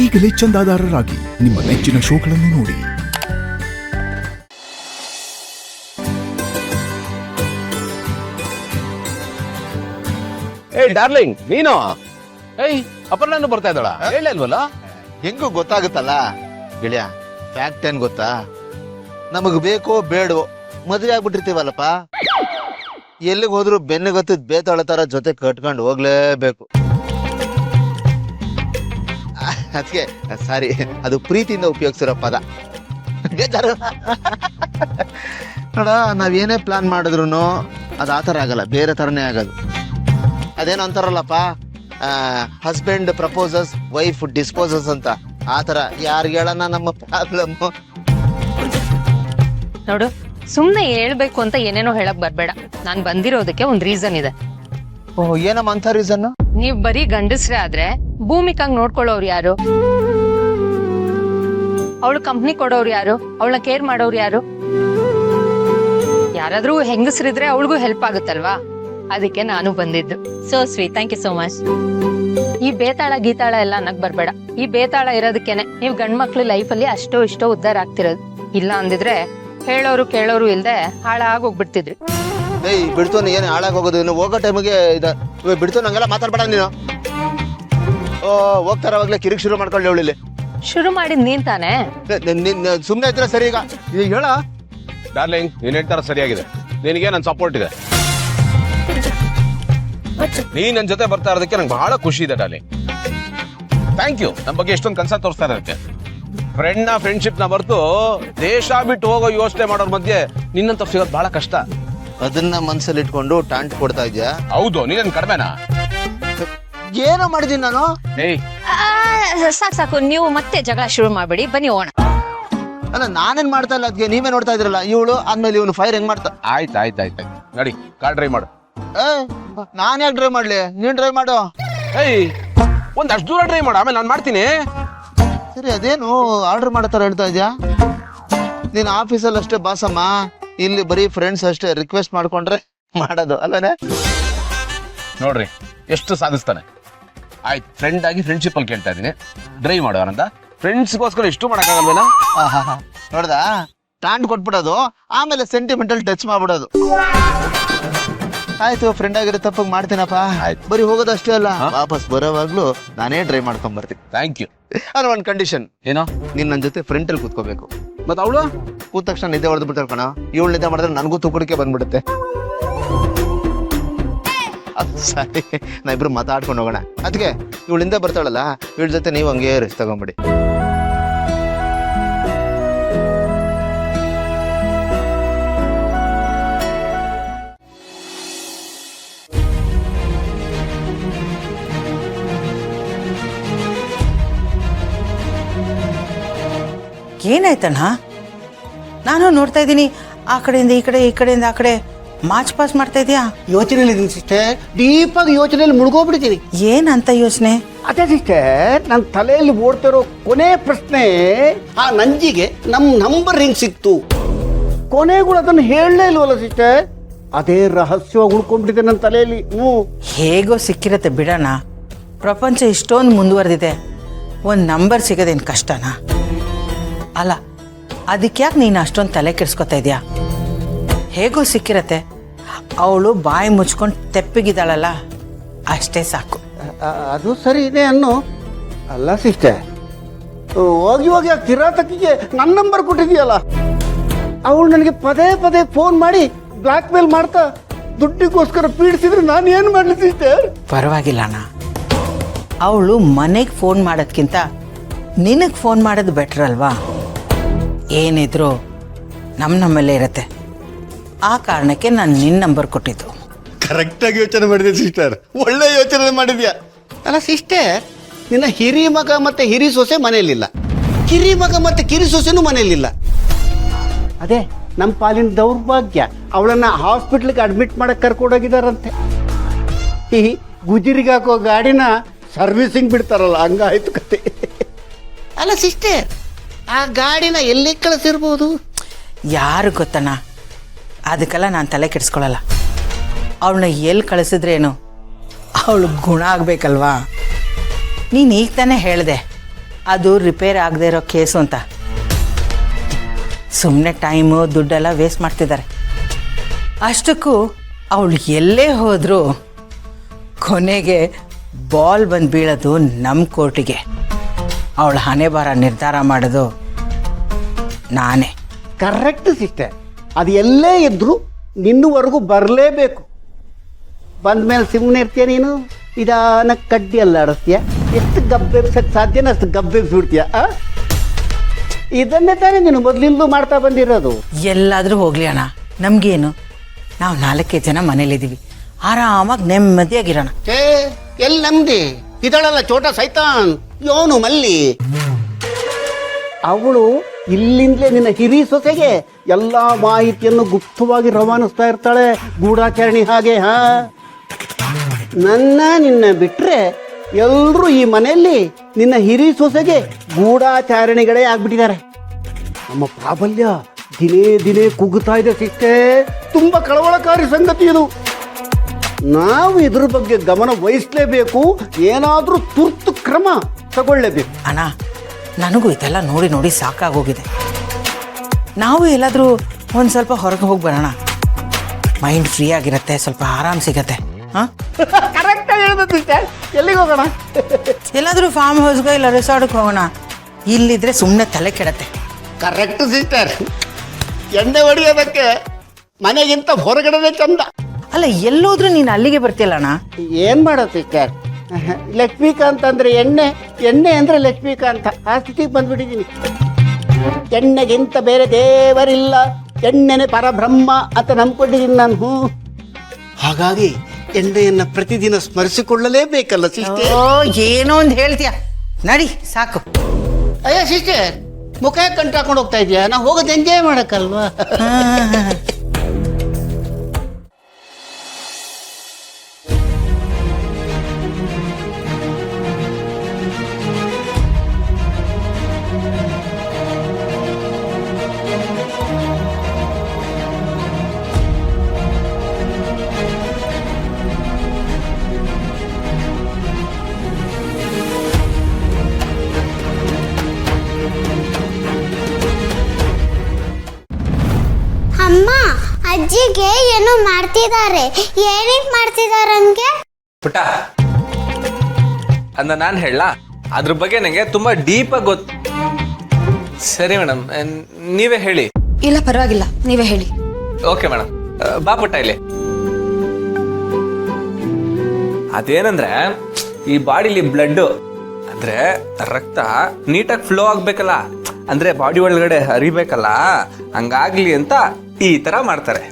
ಈಗಲೇ ಚಂದಾದಾರರಾಗಿ ನಿಮ್ಮ ನೆಚ್ಚಿನ ಶೋಗಳನ್ನು ನೋಡಿ. ಏಯ್ ಡಾರ್ಲಿಂಗ್, ನೀನು? ಏಯ್ ಅಪರ್ಣನು ಬರ್ತಾ ಇದ್ದಾಳ? ಹೇಳೇ ಇಲ್ವಲ್ಲ? ಹೆಂಗೂ ಗೊತ್ತಾಗುತ್ತಲ್ಲ ಗೆಳೆಯ. ಫ್ಯಾಕ್ಟ್ ಏನ್ ಗೊತ್ತಾ, ನಮಗ್ ಬೇಕೋ ಬೇಡವೋ ಮದುವೆ ಆಗ್ಬಿಟ್ಟಿರ್ತೀವಲ್ಲಪ್ಪ, ಎಲ್ಲಿಗೆ ಹೋದ್ರು ಬೆನ್ನಿಗತ್ತಿದ್ ಬೇತಾಳ ತರ ಜೊತೆ ಕಟ್ಕೊಂಡು ಹೋಗ್ಲೇಬೇಕು. ಅದಕ್ಕೆ ಸಾರಿ, ಅದು ಪ್ರೀತಿಯಿಂದ ಉಪಯೋಗಿಸಿರೋ ಪದ. ಬೇಜಾರು ನೋಡ, ನಾವೇನೇ ಪ್ಲಾನ್ ಮಾಡಿದ್ರು ಅದು ಆ ಥರ ಆಗಲ್ಲ, ಬೇರೆ ಥರನೇ ಆಗೋದು. ಅದೇನೋ ಅಂತಾರಲ್ಲಪ್ಪ, ಹಸ್ಬೆಂಡ್ ಪ್ರಪೋಸಸ್ ವೈಫ್ ಡಿಸ್ಪೋಸಸ್ ಅಂತ. ಆ ಥರ ಯಾರಿಗೆ ಹೇಳೋಣ ನಮ್ಮ ಪ್ರಾಬ್ಲಮ್. ನೋಡು, ಸುಮ್ನೆ ಹೇಳ್ಬೇಕು ಅಂತ ಏನೇನೋ ಹೇಳಕ್ ಬರ್ಬೇಡ. ನಾನ್ ಬಂದಿರೋದಕ್ಕೆ ಒಂದ್ ರೀಸನ್ ಇದೆ. ಓಹ್, ಏನಮ್ಮ ಅಂತ ರೀಸನ್? ನೀವ್ ಬರೀ ಗಂಡಸ್ರೇ ಆದ್ರೆ ಭೂಮಿಕಂಗ್ ನೋಡ್ಕೊಳ್ಳೋರು ಯಾರು? ಅವಳು ಕಂಪ್ನಿ ಕೊಡೋರು ಯಾರು? ಅವಳನ್ನ ಕೇರ್ ಮಾಡೋರು ಯಾರು? ಯಾರಾದ್ರೂ ಹೆಂಗಸ್ರಿದ್ರೆ ಅವಳಿಗೂ ಹೆಲ್ಪ್ ಆಗುತ್ತಲ್ವಾ? ಅದಕ್ಕೆ ನಾನು ಬಂದಿದ್ದು. So sweet, thank you so much. ಈ ಬೇತಾಳ ಗೀತಾಳ ಎಲ್ಲ ಅನ್ನಕ್ ಬರ್ಬೇಡ. ಈ ಬೇತಾಳ ಇರೋದಕ್ಕೇನೆ ನೀವ್ ಗಂಡ್ಮಕ್ಳು ಲೈಫಲ್ಲಿ ಅಷ್ಟೋ ಇಷ್ಟೋ ಉದ್ಧಾರ ಆಗ್ತಿರೋದು. ಇಲ್ಲ ಅಂದಿದ್ರೆ ಹೇಳೋರು ಕೇಳೋರು ಇಲ್ದೆ ಹಾಳಾಗೋಗ್ಬಿಡ್ತಿದ್ರಿ. ಏಯ್ ಬಿಡ್ತು, ಏನ್ ಹಾಳಾಗೋಗೋದು? ಇನ್ನು ಹೋಗೋ ಟೈಮಿಗೆ ಬಿಡ್ತು, ನಂಗೆಲ್ಲ ಮಾತಾಡ್ಬೇಡ ನೀನು. ಓ, ಹೋಗ್ತಾರವಾಗ್ಲೇ ಕಿರಿಕ್ ಶುರು ಮಾಡ್ಕೊಳ್ಳಿ ಅವಳಿಲ್ಲಿ. ಶುರು ಮಾಡಿದ್ ನೀನ್ ತಾನೇ? ಸುಮ್ನೆ ಇದ್ರೆ ಸರಿ. ಈಗ ಹೇಳ ಡಾರ್ಲಿಂಗ್, ನೀನ್ ಹೇಳ್ತಾರ ಸರಿಯಾಗಿದೆ. ನಿನಗೆ ನನ್ ಸಪೋರ್ಟ್ ಇದೆ. ನೀ ನನ್ ಜೊತೆ ಬರ್ತಾ ಇರೋದಕ್ಕೆ ನಂಗೆ ಬಹಳ ಖುಷಿ ಇದೆ ಡಾರ್ಲಿಂಗ್. Thank you. ನಮ್ಮ ಬಗ್ಗೆ ಎಷ್ಟೊಂದು ಕನ್ಸ ತೋರಿಸ್ತಾ ಇರೋದಕ್ಕೆ. ಫ್ರೆಂಡ್ಶಿಪ್ ನ ಬರ್ತು ದೇಶ ಬಿಟ್ಟು ಹೋಗೋ ಯೋಚನೆ ಮಾಡೋರ್ ಮಧ್ಯೆ ನಿನ್ನಂತ ಸಿಗೋದು ಬಹಳ ಕಷ್ಟ. ಅದನ್ನ ಮನ್ಸಲ್ಲಿ ಇಟ್ಕೊಂಡು ಟಾಂಟ್ ಕೊಡ್ತಾ ಇದ್ಯಾ? ಹೌದು, ನೀನ್ ಕಡಿಮೆನಾ? ಏನೋ ಮಾಡಿದೀನಿ ನಾನು? ಏಯ್ ಸಾಕು, ನೀವು ಮತ್ತೆ ಜಗಳ ಶುರು ಮಾಡ್ಬೇಡಿ, ಬನ್ನಿ ಹೋಗೋಣ. ಅಲ್ಲ, ನಾನೇನ್ ಮಾಡ್ತಾ ಇಲ್ಲ, ಅದಕ್ಕೆ ನೀವೇ ನೋಡ್ತಾ ಇದ್ರಲ್ಲ. ಇವಳು ಆದ್ಮೇಲೆ ಇವನು ಫೈರ್ ಹೆಂಗ್ ಮಾಡ್ತಾ? ಆಯ್ತು ನಡಿ, ಕಾರ್ ಡ್ರೈವ್ ಮಾಡು. ನಾನ್ ಯಾಕೆ ಡ್ರೈವ್ ಮಾಡ್ಲಿ? ನೀನ್ ಡ್ರೈವ್ ಮಾಡು. ಏಯ್, ಒಂದಷ್ಟು ದೂರ ಡ್ರೈವ್ ಮಾಡು, ಆಮೇಲೆ ನಾನು ಮಾಡ್ತೀನಿ. ಸರಿ, ಅದೇನು ಆರ್ಡರ್ ಮಾಡೋ ಥರ ಹೇಳ್ತಾ ಇದ್ಯಾ? ನೀನ್ ಆಫೀಸಲ್ಲಿ ಅಷ್ಟೇ ಬಾಸಮ್ಮ, ಇಲ್ಲಿ ಬರೀ ಫ್ರೆಂಡ್ಸ್ ಅಷ್ಟೇ. ರಿಕ್ವೆಸ್ಟ್ ಮಾಡ್ಕೊಂಡ್ರೆ ಮಾಡೋದು ಅಲ್ಲನೇ? ನೋಡ್ರಿ ಎಷ್ಟು ಸಾಧಿಸ್ತಾನೆ. ಆಯ್ತು, ಫ್ರೆಂಡ್ ಆಗಿ ಫ್ರೆಂಡ್ಶಿಪ್ ಅಲ್ಲಿ ಕೇಳ್ತಾ ಇದೀನಿ, ಡ್ರೈವ್ ಮಾಡು ಅಂತ. ಫ್ರೆಂಡ್ಸ್ಗೋಸ್ಕರ ಇಷ್ಟು ಮಾಡಕ್ಕಾಗಲ್ವೇನಾ? ನೋಡ್ದಾ, ಟಾಂಟ್ ಕೊಟ್ಬಿಡೋದು, ಆಮೇಲೆ ಸೆಂಟಿಮೆಂಟಲ್ ಟಚ್ ಮಾಡ್ಬಿಡೋದು. ಆಯ್ತು, ಫ್ರೆಂಡ್ ಆಗಿರೋ ತಪ್ಪಾಗಿ ಮಾಡ್ತೀನಪ್ಪ. ಆಯ್ತು. ಬರೀ ಹೋಗೋದಷ್ಟೇ ಅಲ್ಲ, ವಾಪಸ್ ಬರೋವಾಗ್ಲೂ ನಾನೇ ಡ್ರೈವ್ ಮಾಡ್ಕೊಂಡ್ ಬರ್ತೀನಿ. Thank you. ಅದು ಒಂದು ಕಂಡೀಷನ್. ಏನೋ? ನೀನ್ ನನ್ನ ಜೊತೆ ಫ್ರಂಟ್ ಅಲ್ಲಿ ಕೂತ್ಕೋಬೇಕು. ಮತ್ತೆ ಅವಳು ಕೂತ ತಕ್ಷಣ ನಿದ್ದೆ ಹೊಡೆದು ಬಿಡ್ತಾರ ಕಣ. ಇವಳು ನಿದ್ದೆ ಮಾಡಿದ್ರೆ ನನಗೂ ತುಕಡಿಕೆ ಬಂದ್ಬಿಡುತ್ತೆ. ಸರಿ, ನಾ ಇಬ್ರು ಮಾತಾಡ್ಕೊಂಡು ಹೋಗೋಣ. ಅದಕ್ಕೆ ಇವಳಿಂದ ಬರ್ತಾಳಲ್ಲ, ಇವಳ ಜೊತೆ ನೀವು ಹಂಗೆ ರೆಸ್ಟ್ ತಗೊಂಬಿಡಿ. ಏನಾಯ್ತಣ್ಣ? ನಾನು ನೋಡ್ತಾ ಇದ್ದೀನಿ, ಆ ಕಡೆಯಿಂದ ಈ ಕಡೆ, ಈ ಕಡೆಯಿಂದ ಆ ಕಡೆ ಮಾರ್ಚ್ ಪಾಸ್ ಮಾಡ್ತಾ ಇದೆಯಾ? ಯೋಚನೆಯಲ್ಲಿ ಇದೀನಿ ಸಿಸ್ಟರ್, ಡೀಪಾಗಿ ಯೋಚನೆಯಲ್ಲಿ ಮುಳುಗೋಗ್ಬಿಟ್ಟಿದ್ದೀನಿ. ಏನಂತ ಯೋಚನೆ? ಅದೇ ಸಿಸ್ಟರ್, ನನ್ನ ತಲೆಯಲ್ಲಿ ಓಡ್ತಿರೋ ಕೊನೆ ಪ್ರಶ್ನೆ, ಆ ನಂಜಿಗೆ ನಮ್ಮ ನಂಬರ್ ಹೆಂಗ್ ಸಿಕ್ತು? ಕೊನೆಗಳು ಅದನ್ನು ಹೇಳಲೇ ಇಲ್ವಲ್ಲ ಸಿಸ್ಟರ್. ಅದೇ ರಹಸ್ಯವಾಗಿ ಉಳ್ಕೊಂಡ್ಬಿಟ್ಟಿದೆ ನನ್ನ ತಲೆಯಲ್ಲಿ. ಹೇಗೋ ಸಿಕ್ಕಿರತ್ತೆ ಬಿಡೋಣ. ಪ್ರಪಂಚ ಇಷ್ಟೊಂದು ಮುಂದುವರೆದಿದೆ, ಒಂದು ನಂಬರ್ ಸಿಗೋದೇನು ಕಷ್ಟನಾ? ಅಲ್ಲ, ಅದಕ್ಕೆ ಯಾಕೆ ನೀನು ಅಷ್ಟೊಂದು ತಲೆ ಕೆಡಿಸ್ಕೊತಾ ಇದೆಯಾ? ಹೇಗೋ ಸಿಕ್ಕಿರತ್ತೆ, ಅವಳು ಬಾಯಿ ಮುಚ್ಕೊಂಡು ತೆಪ್ಪಿಗಿದ್ದಾಳಲ್ಲ, ಅಷ್ಟೇ ಸಾಕು. ಅದು ಸರಿ ಇದೆ ಅನ್ನು. ಅಲ್ಲ ಸಿಸ್ಟರ್, ಹೋಗಿ ಹೋಗಿ ಆ ಕಿರಾತಕಿಗೆ ನನ್ನ ನಂಬರ್ ಕೊಟ್ಟಿದೆಯಲ್ಲ, ಅವಳು ನನಗೆ ಪದೇ ಪದೇ ಫೋನ್ ಮಾಡಿ ಬ್ಲ್ಯಾಕ್ ಮೇಲ್ ಮಾಡ್ತಾ ದುಡ್ಡಿಗೋಸ್ಕರ ಪೀಡಿಸಿದ್ರೆ ನಾನು ಏನು ಮಾಡಲಿ ಸಿಸ್ಟರ್? ಪರವಾಗಿಲ್ಲ ಅಣ್ಣ, ಅವಳು ಮನೆಗೆ ಫೋನ್ ಮಾಡೋದ್ಕಿಂತ ನಿನಗೆ ಫೋನ್ ಮಾಡೋದು ಬೆಟ್ರ್ ಅಲ್ವಾ? ಏನಿದ್ರು ನಮ್ಮಲ್ಲೇ ಇರತ್ತೆ. ಆ ಕಾರಣಕ್ಕೆ ನಾನು ನಿನ್ನ ನಂಬರ್ ಕೊಟ್ಟಿದ್ದು. ಕರೆಕ್ಟಾಗಿ ಯೋಚನೆ ಮಾಡಿದೆ ಸಿಸ್ಟರ್, ಒಳ್ಳೆ ಯೋಚನೆ ಮಾಡಿದ್ಯಾ. ಅಲ್ಲ ಸಿಸ್ಟರ್, ನಿನ್ನ ಹಿರಿ ಮಗ ಮತ್ತೆ ಹಿರಿ ಸೊಸೆ ಮನೆಯಲ್ಲಿಲ್ಲ, ಕಿರಿ ಮಗ ಮತ್ತೆ ಕಿರಿ ಸೊಸೆನೂ ಮನೆಯಲ್ಲಿಲ್ಲ. ಅದೇ ನಮ್ಮ ಪಾಲಿನ ದೌರ್ಭಾಗ್ಯ. ಅವಳನ್ನ ಹಾಸ್ಪಿಟ್ಲಿಗೆ ಅಡ್ಮಿಟ್ ಮಾಡಕ್ಕೆ ಕರ್ಕೊಂಡೋಗಿದಾರಂತೆ. ಈ ಗುಜಿರಿಗೆ ಹಾಕೋ ಗಾಡಿನ ಸರ್ವಿಸಿಂಗ್ ಬಿಡ್ತಾರಲ್ಲ, ಹಂಗಾಯ್ತು ಕತೆ. ಅಲ್ಲ ಸಿಸ್ಟರ್, ಆ ಗಾಡಿನ ಎಲ್ಲಿ ಕಳಿಸಿರ್ಬೋದು? ಯಾರು ಗೊತ್ತಣ್ಣ, ಅದಕ್ಕೆಲ್ಲ ನಾನು ತಲೆ ಕೆಡಿಸ್ಕೊಳ್ಳಲ್ಲ. ಅವಳನ್ನ ಎಲ್ಲಿ ಕಳಿಸಿದ್ರೇನು, ಅವಳು ಗುಣ ಆಗಬೇಕಲ್ವಾ? ನೀನು ಈಗ ತಾನೇ ಹೇಳಿದೆ, ಅದು ರಿಪೇರ್ ಆಗದೆ ಇರೋ ಕೇಸು ಅಂತ. ಸುಮ್ಮನೆ ಟೈಮು ದುಡ್ಡೆಲ್ಲ ವೇಸ್ಟ್ ಮಾಡ್ತಿದ್ದಾರೆ. ಅಷ್ಟಕ್ಕೂ ಅವಳು ಎಲ್ಲೇ ಹೋದರೂ ಕೊನೆಗೆ ಬಾಲ್ ಬಂದು ಬೀಳೋದು ನಮ್ಮ ಕೋರ್ಟಿಗೆ. ಅವಳ ಹಣೆ ಬಾರ ನಿರ್ಧಾರ ಮಾಡೋದು ನಾನೇ. Correct sister. ಅದು ಎಲ್ಲೇ ಇದ್ರೂ ನಿನ್ನವರೆಗೂ ಬರಲೇಬೇಕು. ಬಂದ್ಮೇಲೆ ಸುಮ್ಮನೆ ಇರ್ತೀಯ ನೀನು, ನಿಧಾನ ಕಡ್ಡಿ ಎಲ್ಲ ಆಡಿಸ್ತೀಯ. ಎಷ್ಟು ಗಬ್ಬೆಬ್ಸಕ್ಕೆ ಸಾಧ್ಯನ ಅಷ್ಟು ಗಬ್ಬೆಬ್ಬಿಡ್ತೀಯ. ಇದನ್ನೇ ತಾನೇ ನೀನು ಮೊದಲಿಂದಲೂ ಮಾಡ್ತಾ ಬಂದಿರೋದು. ಎಲ್ಲಾದರೂ ಹೋಗ್ಲಿ ಅಣ್ಣ, ನಮಗೇನು, ನಾವು 4 ಜನ ಮನೇಲಿದ್ದೀವಿ, ಆರಾಮಾಗಿ ನೆಮ್ಮದಿಯಾಗಿರೋಣ. ಛೇ, ಎಲ್ಲಿ ನಮ್ದಿ ಇದಳಲ್ಲ ಚೋಟ ಸೈತಾನ್ ಯೋನು ಮಲ್ಲಿ. ಅವಳು ಇಲ್ಲಿಂದಲೇ ನಿನ್ನ ಹಿರಿ ಸೊಸೆಗೆ ಎಲ್ಲ ಮಾಹಿತಿಯನ್ನು ಗುಪ್ತವಾಗಿ ರವಾನಿಸ್ತಾ ಇರ್ತಾಳೆ, ಗೂಢಾಚಾರಣಿ ಹಾಗೆ. ನಿನ್ನ ಬಿಟ್ರೆ ಎಲ್ಲರೂ ಈ ಮನೆಯಲ್ಲಿ ನಿನ್ನ ಹಿರಿ ಸೊಸೆಗೆ ಗೂಢಾಚಾರಣಿಗಳೇ ಆಗ್ಬಿಟ್ಟಿದ್ದಾರೆ. ನಮ್ಮ ಪ್ರಾಬಲ್ಯ ದಿನೇ ದಿನೇ ಕುಗ್ಗುತ್ತಾ ಇದೆ ಸಿಷ್ಟೇ. ತುಂಬಾ ಕಳವಳಕಾರಿ ಸಂಗತಿ ಇದು. ನಾವು ಇದ್ರ ಬಗ್ಗೆ ಗಮನ ವಹಿಸಲೇಬೇಕು, ಏನಾದರೂ ತುರ್ತು ಕ್ರಮ ತಗೊಳ್ಳೇಬೇಕು. ಅಣ್ಣ, ನನಗೂ ಇದೆಲ್ಲ ನೋಡಿ ನೋಡಿ ಸಾಕಾಗೋಗಿದೆ. ನಾವು ಎಲ್ಲಾದರೂ ಒಂದು ಸ್ವಲ್ಪ ಹೊರಗೆ ಹೋಗಿ ಬರೋಣ, ಮೈಂಡ್ ಫ್ರೀ ಆಗಿರುತ್ತೆ, ಸ್ವಲ್ಪ ಆರಾಮ್ ಸಿಗತ್ತೆ. ಹಾಂ, ಕರೆಕ್ಟಾಗಿ ಹೇಳ್ಬೇಕು ಸಿಸ್ಟರ್. ಎಲ್ಲಿಗೆ ಹೋಗೋಣ? ಎಲ್ಲಾದರೂ ಫಾರ್ಮ್ ಹೌಸ್ಗೆ ಇಲ್ಲ ರೆಸಾರ್ಟ್ಗೆ ಹೋಗೋಣ. ಇಲ್ಲಿದ್ರೆ ಸುಮ್ಮನೆ ತಲೆ ಕೆಡತ್ತೆ. Correct sister. ಎಣ್ಣೆ ಹೊಡಿಯೋದಕ್ಕೆ ಮನೆಗಿಂತ ಹೊರಗಡೆನೇ ಚಂದ. ಅಲ್ಲ, ಎಲ್ಲೋದ್ರೂ ನೀನು ಅಲ್ಲಿಗೆ ಬರ್ತಿಲ್ಲ ಅಣ್ಣ. ಏನು ಮಾಡೋದು ಸಿಸ್ಟರ್? ಲಕ್ಷ್ಮೀಕಾಂತ್ ಅಂದ್ರೆ ಎಣ್ಣೆ, ಎಣ್ಣೆ ಅಂದ್ರೆ ಲಕ್ಷ್ಮೀಕಾಂತ. ಆ ಸ್ಥಿತಿಗೆ ಬಂದ್ಬಿಟ್ಟಿದ್ದೀನಿ. ಎಣ್ಣೆಗಿಂತ ಬೇರೆ ದೇವರಿಲ್ಲ, ಎಣ್ಣೆನೆ ಪರಬ್ರಹ್ಮ ಅಂತ ನಂಬ್ಕೊಂಡಿದ್ದೀನಿ ನಾನು. ಹಾಗಾಗಿ ಎಣ್ಣೆಯನ್ನು ಪ್ರತಿದಿನ ಸ್ಮರಿಸಿಕೊಳ್ಳಲೇಬೇಕಲ್ಲ ಸಿಸ್ಟರ್. ಓ, ಏನೋ ಒಂದು ಹೇಳ್ತೀಯ, ನಡಿ ಸಾಕು. ಅಯ್ಯ ಸಿಸ್ಟರ್, ಮುಖ ಕಂಟು ಹಾಕೊಂಡು ಹೋಗ್ತಾ ಇದೆಯಾ? ನಾವು ಹೋಗೋದು ಎಂಜಾಯ್ ಮಾಡಕ್ಕಲ್ವಾ? ಅಮ್ಮ, ಅಜ್ಜಿಗೆ ಏನೋ ಮಾಡ್ತಿದ್ದಾರೆ. ಏನಕ್ಕೆ ಮಾಡ್ತಿದ್ದಾರೆ ಹಂಗೆ? ಪುಟ್ಟ, ಅಂದ ನಾನು ಹೇಳ, ಅದ್ರ ಬಗ್ಗೆ ನನಗೆ ತುಂಬಾ ಡೀಪ್ ಆಗಿ ಗೊತ್ತು. ಸರಿ ಮೇಡಮ್, ನೀವೇ ಹೇಳಿ. ಇಲ್ಲ ಪರವಾಗಿಲ್ಲ, ನೀವೇ ಹೇಳಿ. ಓಕೆ ಮೇಡಮ್, ಬಾ ಪುಟ್ಟ ಇಲ್ಲಿ. ಅದೇನಂದ್ರೆ, ಈ ಬಾಡಿಲಿ ಬ್ಲಡ್ ಅಂದ್ರೆ ರಕ್ತ ನೀಟಾಗಿ ಫ್ಲೋ ಆಗ್ಬೇಕಲ್ಲ, ಅಂದ್ರೆ ಬಾಡಿ ಒಳಗಡೆ ಹರಿಬೇಕಲ್ಲ, ಹಂಗಾಗ್ಲಿ ಅಂತ ಈ ತರ ಮಾಡ್ತಾರೆ.